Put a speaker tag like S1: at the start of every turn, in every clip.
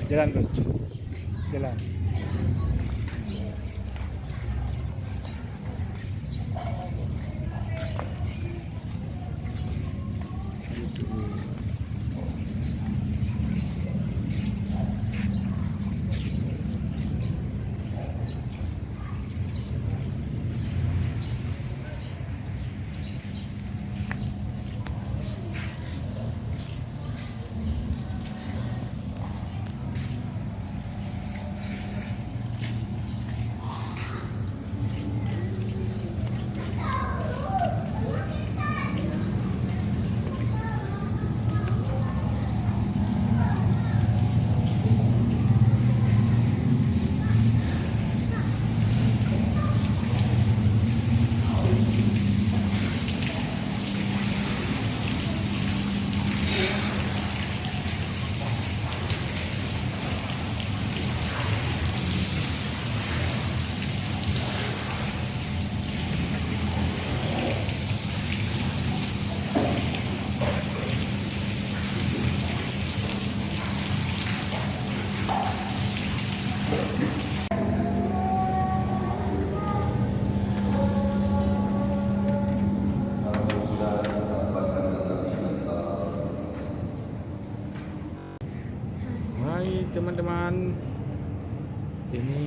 S1: Jalan coach. Jalan. Hai teman-teman, ini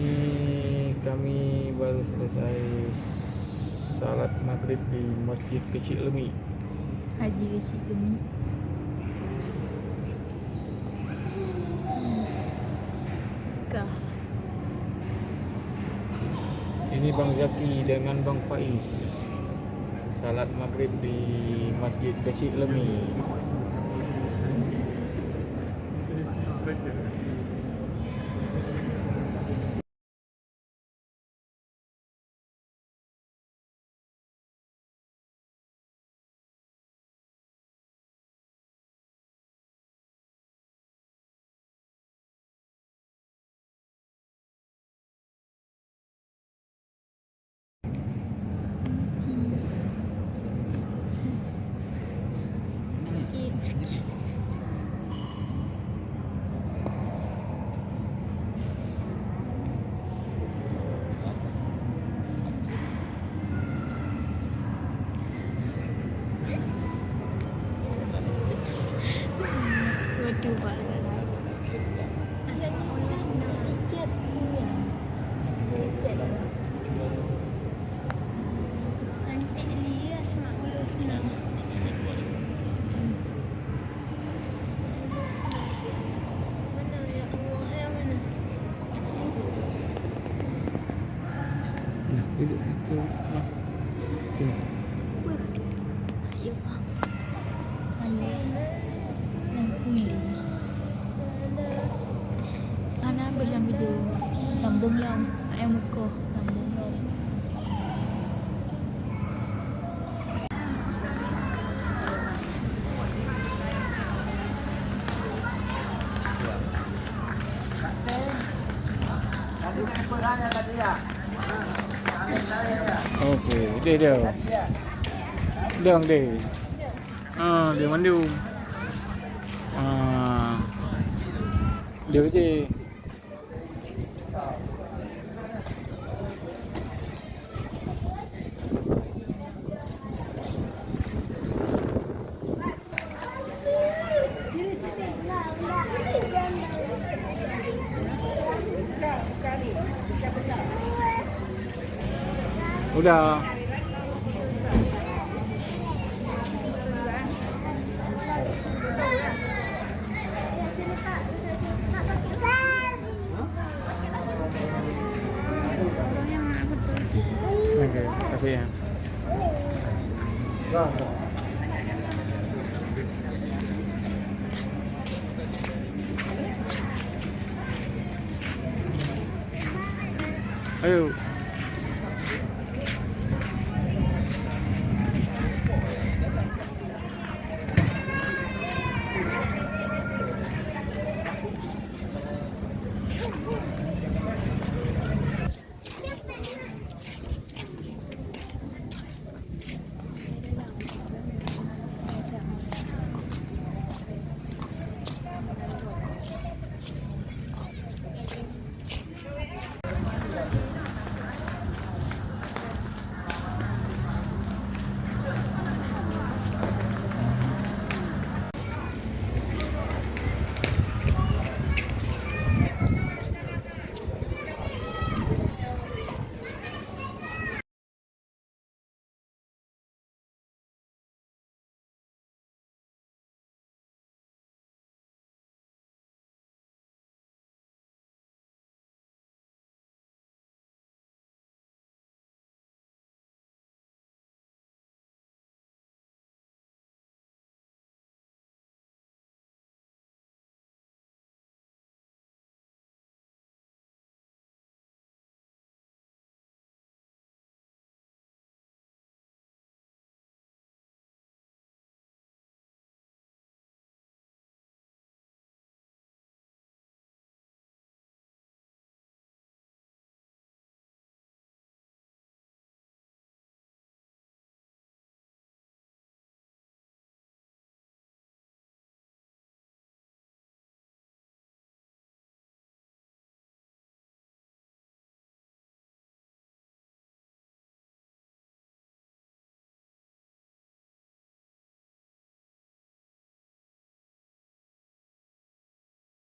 S1: kami baru selesai salat maghrib di Masjid Kecil Lemi.
S2: Haji Kecil Lemi. Kah.
S1: Ini Bang Zaki dengan Bang Faiz. Salat maghrib di Masjid Kecil Lemi.
S2: Waduh Pak. Asalnya ulas nak pijat pun. Pijat. Cantik dia semak ulas nak. Mana ya Allah yang mana?
S1: Nah, duduk. Sini.
S2: Ya Pak. Malay. Pulih. Ana bilang video sambung lang ayam muka sambung lang.
S1: Okey, dia. Dang dia. Dia mandu. Dia je. Udah. Okey, tapi ya. Ayo.